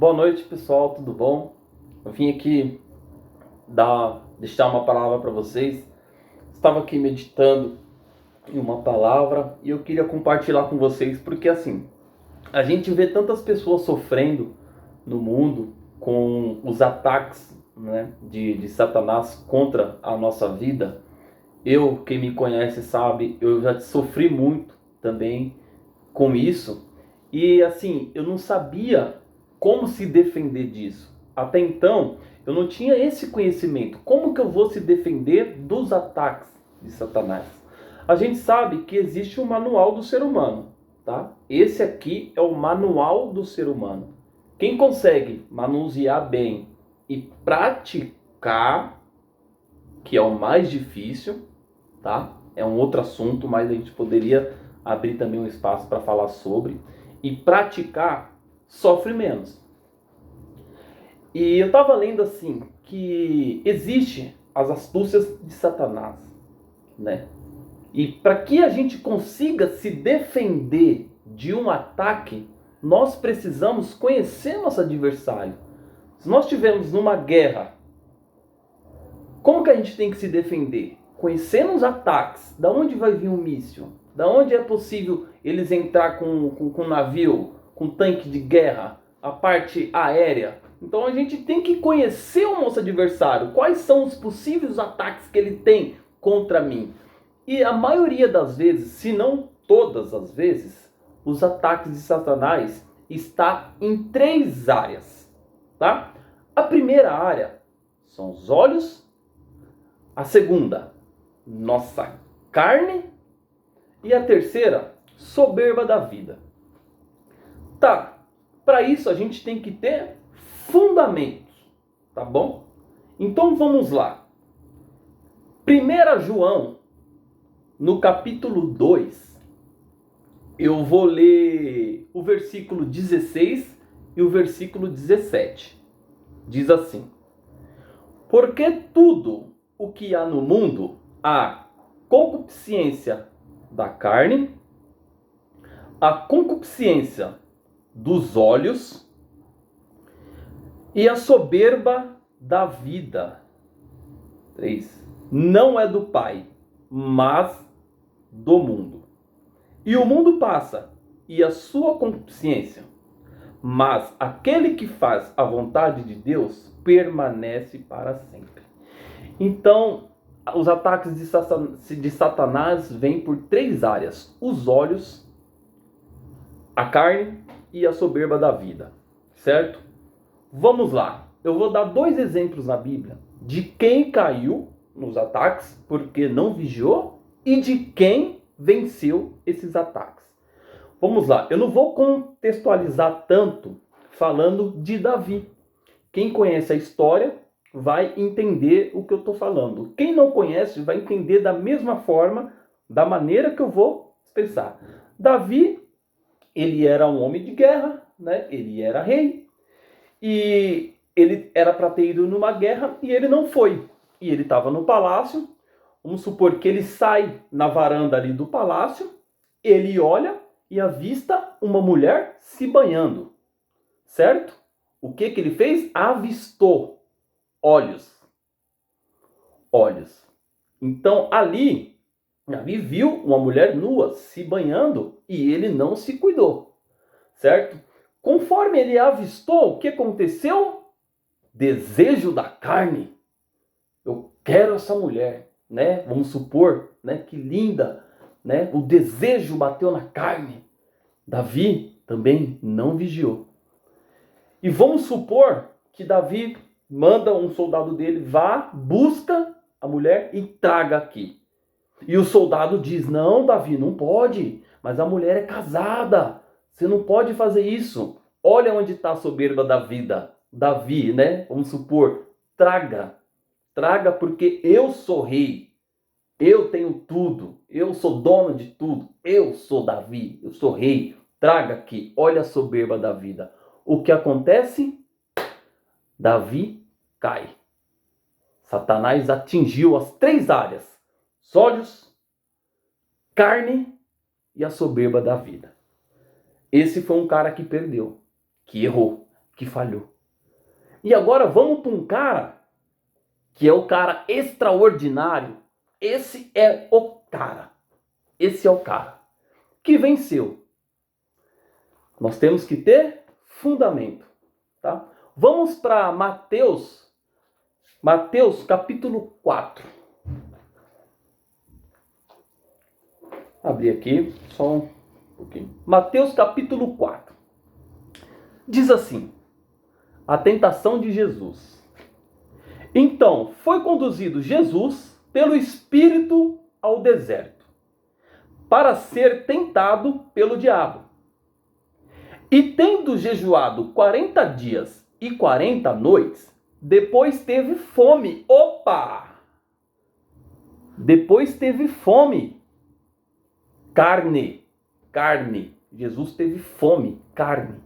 Boa noite, pessoal, tudo bom? Eu vim aqui deixar uma palavra para vocês. Estava aqui meditando em uma palavra e eu queria compartilhar com vocês, porque assim, a gente vê tantas pessoas sofrendo no mundo com os ataques, né, de Satanás contra a nossa vida. Quem me conhece sabe, eu já sofri muito também com isso. E assim, eu não sabia como se defender disso. Até então, eu não tinha esse conhecimento. Como que eu vou se defender dos ataques de Satanás? A gente sabe que existe um manual do ser humano, tá? Esse aqui é o manual do ser humano. Quem consegue manusear bem e praticar, que é o mais difícil, tá? É um outro assunto, mas a gente poderia abrir também um espaço para falar sobre. E praticar sofre menos. E eu estava lendo assim que existe as astúcias de Satanás, né? E para que a gente consiga se defender de um ataque, nós precisamos conhecer nosso adversário. Se nós estivermos numa guerra, como que a gente tem que se defender? Conhecendo os ataques, da onde vai vir um míssil? Da onde é possível eles entrar com navio, com tanque de guerra, a parte aérea? Então a gente tem que conhecer o nosso adversário. Quais são os possíveis ataques que ele tem contra mim? E a maioria das vezes, se não todas as vezes, os ataques de Satanás está em 3 áreas, tá? A primeira área são os olhos, a segunda, nossa carne, e a terceira, soberba da vida. Tá, para isso a gente tem que ter fundamentos, tá bom? Então vamos lá. 1 João, no capítulo 2, eu vou ler o versículo 16 e o versículo 17. Diz assim: porque tudo o que há no mundo, a concupiscência da carne, a concupiscência dos olhos e a soberba da vida. 3. Não é do Pai, mas do mundo. E o mundo passa, e a sua concupiscência, mas aquele que faz a vontade de Deus permanece para sempre. Então, os ataques de Satanás vêm por 3 áreas: os olhos, a carne e a soberba da vida, certo? Vamos lá, eu vou dar 2 exemplos na Bíblia de quem caiu nos ataques porque não vigiou e de quem venceu esses ataques. Vamos lá, eu não vou contextualizar tanto falando de Davi. Quem conhece a história vai entender o que eu estou falando. Quem não conhece vai entender da mesma forma, da maneira que eu vou expressar. Davi, ele era um homem de guerra, né? Ele era rei. E ele era para ter ido numa guerra e ele não foi. E ele estava no palácio. Vamos supor que ele sai na varanda ali do palácio, ele olha e avista uma mulher se banhando, certo? O que ele fez? Avistou olhos. Olhos. Então ali, Davi viu uma mulher nua se banhando e ele não se cuidou, certo? Conforme ele avistou, o que aconteceu? Desejo da carne. Eu quero essa mulher, né? Vamos supor, né? Que linda, né? O desejo bateu na carne. Davi também não vigiou. E vamos supor que Davi manda um soldado dele, vá, busca a mulher e traga aqui. E o soldado diz: não, Davi, não pode, mas a mulher é casada, você não pode fazer isso. Olha onde está a soberba da vida. Davi, né? Vamos supor, traga porque eu sou rei, eu tenho tudo, eu sou dono de tudo, eu sou Davi, eu sou rei, traga aqui, olha a soberba da vida. O que acontece? Davi cai. Satanás atingiu as 3 áreas: os olhos, carne e a soberba da vida. Esse foi um cara que perdeu, que errou, que falhou. E agora vamos para um cara que é o cara extraordinário. Esse é o cara. Esse é o cara que venceu. Nós temos que ter fundamento, tá? Vamos para Mateus capítulo 4. Abrir aqui, só um pouquinho. Mateus capítulo 4. Diz assim: a tentação de Jesus. Então, foi conduzido Jesus pelo Espírito ao deserto, para ser tentado pelo diabo. E tendo jejuado 40 dias e 40 noites, depois teve fome. Opa! Depois teve fome. Carne. Jesus teve fome, carne.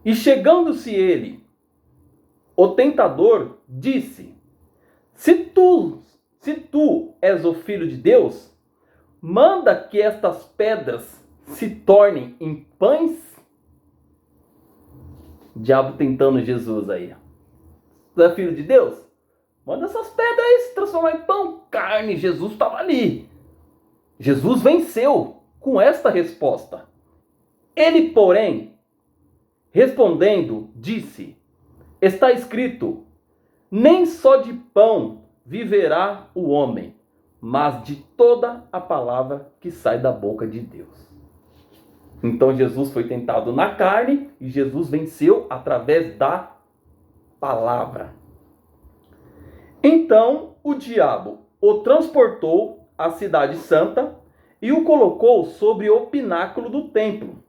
E chegando-se ele, o tentador disse: Se tu és o Filho de Deus, manda que estas pedras se tornem em pães. O diabo tentando Jesus aí. Tu é filho de Deus? Manda essas pedras aí se transformar em pão, carne. Jesus estava ali. Jesus venceu com esta resposta. Ele, porém, respondendo, disse: Está escrito, nem só de pão viverá o homem, mas de toda a palavra que sai da boca de Deus. Então Jesus foi tentado na carne e Jesus venceu através da palavra. Então o diabo o transportou à cidade santa e o colocou sobre o pináculo do templo.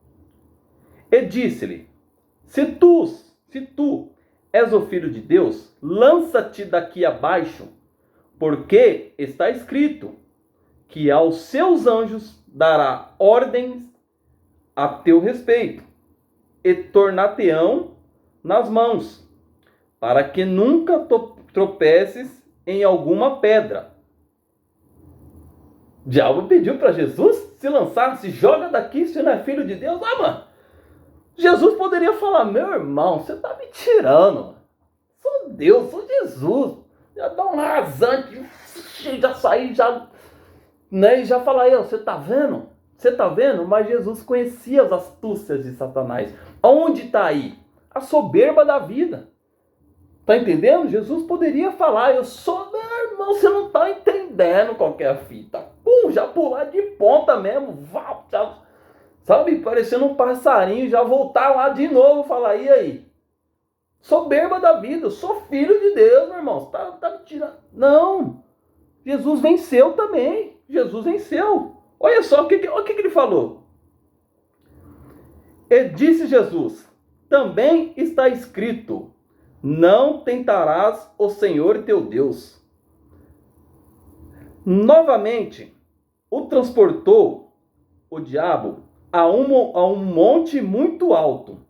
E disse-lhe: Se tu és o Filho de Deus, lança-te daqui abaixo, porque está escrito que aos seus anjos dará ordens a teu respeito, e tornar-te-ão nas mãos, para que nunca tropeces em alguma pedra. O diabo pediu para Jesus se lançar, se joga daqui, se não é filho de Deus. Ah, mano, Jesus poderia falar: meu irmão, você está me tirando. Sou Deus, sou Jesus. Já dá um rasante, já sair, já, né, e já falar: você está vendo? Você está vendo? Mas Jesus conhecia as astúcias de Satanás. Onde está aí? A soberba da vida. Está entendendo? Jesus poderia falar: eu sou, meu irmão, você não está entendendo qual que é a fita. Já pular de ponta mesmo. Já, sabe, parecendo um passarinho, já voltar lá de novo, falar: e aí? Soberba da vida, eu sou filho de Deus, meu irmão. Você tá me tirando. Não. Jesus venceu também. Jesus venceu. Olha só o que ele falou. E disse Jesus: também está escrito: não tentarás o Senhor teu Deus. Novamente, o transportou o diabo a um monte muito alto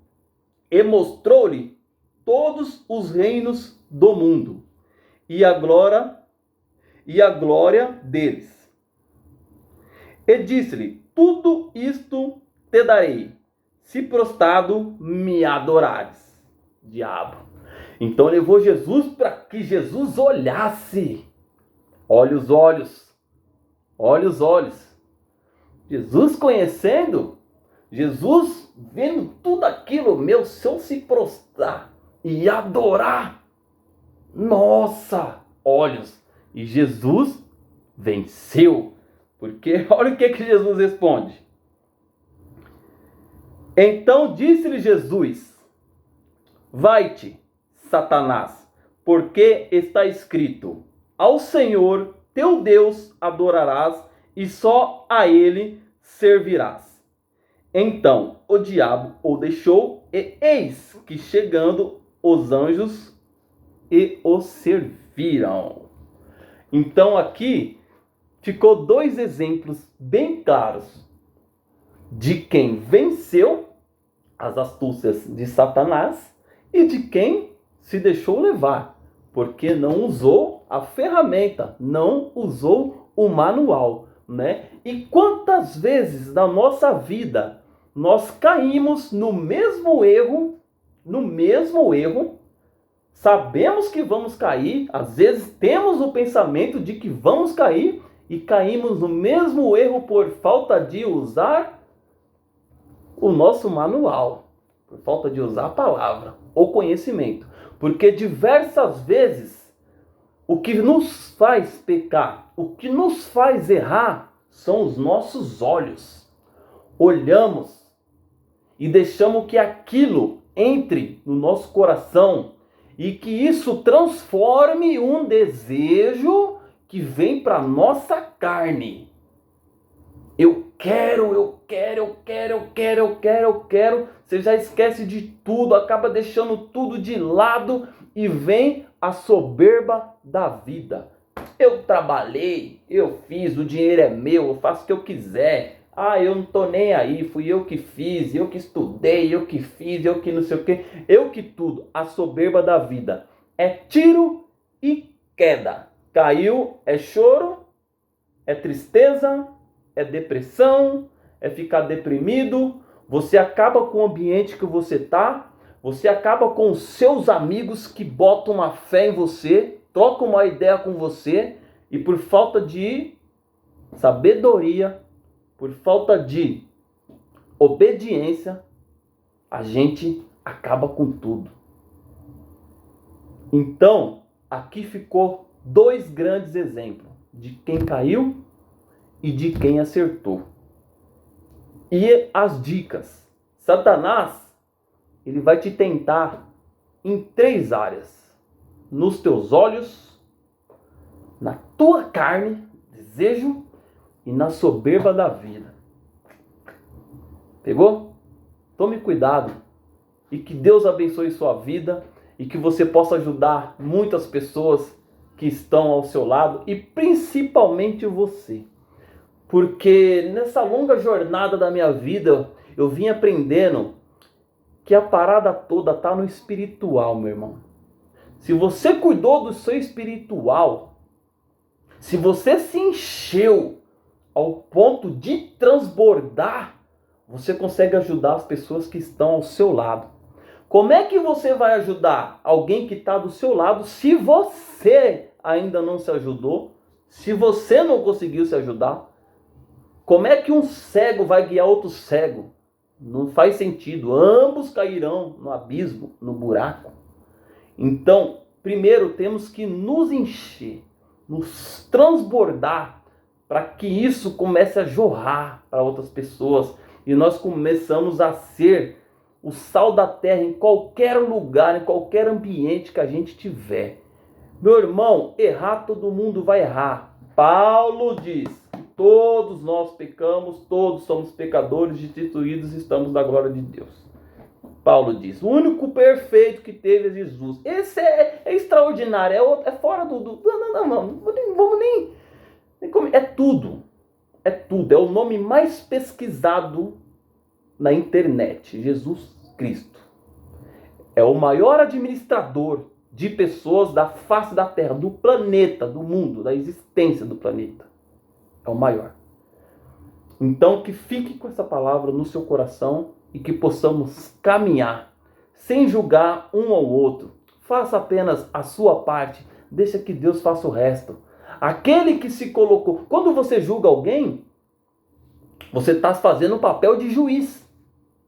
e mostrou-lhe todos os reinos do mundo e a glória deles. E disse-lhe: tudo isto te darei, se prostrado me adorares. Diabo. Então levou Jesus para que Jesus olhasse. Olha os olhos. Olha os olhos. Jesus conhecendo, Jesus vendo tudo aquilo, meu, se eu se prostrar e adorar, nossa, olhos. E Jesus venceu. Porque olha o que Jesus responde. Então disse-lhe Jesus: vai-te, Satanás, porque está escrito: ao Senhor teu Deus adorarás e só a ele servirás. Então o diabo o deixou, e eis que chegando os anjos e o serviram. Então aqui ficou dois exemplos bem claros de quem venceu as astúcias de Satanás e de quem se deixou levar, porque não usou a ferramenta, não usou o manual, né? E quantas vezes na nossa vida nós caímos no mesmo erro, sabemos que vamos cair, às vezes temos o pensamento de que vamos cair e caímos no mesmo erro por falta de usar o nosso manual, por falta de usar a palavra, o conhecimento. Porque diversas vezes o que nos faz pecar, o que nos faz errar, são os nossos olhos. Olhamos e deixamos que aquilo entre no nosso coração e que isso transforme um desejo que vem para a nossa carne. Eu quero. Você já esquece de tudo, acaba deixando tudo de lado e vem a soberba da vida. Eu trabalhei, eu fiz, o dinheiro é meu, eu faço o que eu quiser. Eu não tô nem aí, fui eu que fiz, eu que estudei, eu que fiz, eu que não sei o que, eu que tudo. A soberba da vida é tiro e queda. Caiu, é choro, é tristeza, é depressão, é ficar deprimido. Você acaba com o ambiente que você tá, você acaba com os seus amigos que botam uma fé em você, trocam uma ideia com você e por falta de sabedoria, por falta de obediência, a gente acaba com tudo. Então, aqui ficou 2 grandes exemplos de quem caiu e de quem acertou. E as dicas. Satanás, ele vai te tentar em 3 áreas. Nos teus olhos, na tua carne, desejo, e na soberba da vida. Pegou? Tome cuidado. E que Deus abençoe sua vida. E que você possa ajudar muitas pessoas que estão ao seu lado. E principalmente você. Porque nessa longa jornada da minha vida, eu vim aprendendo que a parada toda está no espiritual, meu irmão. Se você cuidou do seu espiritual, se você se encheu ao ponto de transbordar, você consegue ajudar as pessoas que estão ao seu lado. Como é que você vai ajudar alguém que está do seu lado se você ainda não se ajudou? Se você não conseguiu se ajudar? Como é que um cego vai guiar outro cego? Não faz sentido. Ambos cairão no abismo, no buraco. Então, primeiro temos que nos encher, nos transbordar, para que isso comece a jorrar para outras pessoas. E nós começamos a ser o sal da terra em qualquer lugar, em qualquer ambiente que a gente tiver. Meu irmão, errar todo mundo vai errar. Paulo diz que todos nós pecamos, todos somos pecadores, destituídos, estamos da glória de Deus. Paulo diz, o único perfeito que teve é Jesus. Esse é extraordinário, é fora do... Não, vamos nem... É tudo, é o nome mais pesquisado na internet, Jesus Cristo. É o maior administrador de pessoas da face da terra, do planeta, do mundo, da existência do planeta. É o maior. Então que fique com essa palavra no seu coração e que possamos caminhar sem julgar um ao outro. Faça apenas a sua parte, deixa que Deus faça o resto. Aquele que se colocou... Quando você julga alguém, você está fazendo o papel de juiz.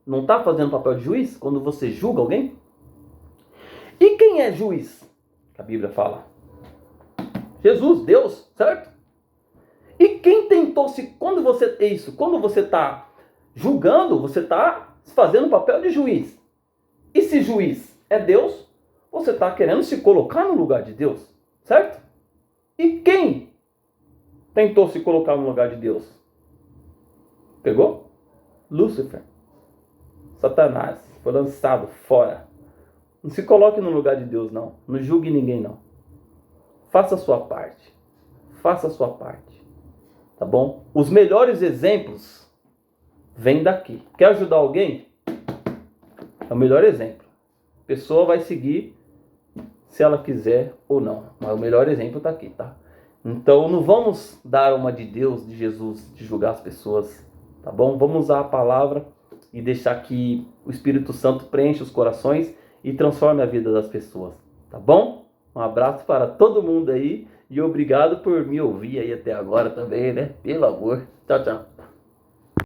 Não está fazendo o papel de juiz quando você julga alguém? E quem é juiz? A Bíblia fala. Jesus, Deus, certo? E quem tentou se... Quando você está julgando, você está fazendo o papel de juiz. E se juiz é Deus, você está querendo se colocar no lugar de Deus, certo? E quem tentou se colocar no lugar de Deus? Pegou? Lúcifer. Satanás. Foi lançado fora. Não se coloque no lugar de Deus, não. Não julgue ninguém, não. Faça a sua parte. Faça a sua parte. Tá bom? Os melhores exemplos vêm daqui. Quer ajudar alguém? É o melhor exemplo. A pessoa vai seguir se ela quiser ou não. Mas o melhor exemplo está aqui, tá? Então não vamos dar uma de Deus, de Jesus, de julgar as pessoas, tá bom? Vamos usar a palavra e deixar que o Espírito Santo preencha os corações e transforme a vida das pessoas, tá bom? Um abraço para todo mundo aí e obrigado por me ouvir aí até agora também, né? Pelo amor. Tchau, tchau.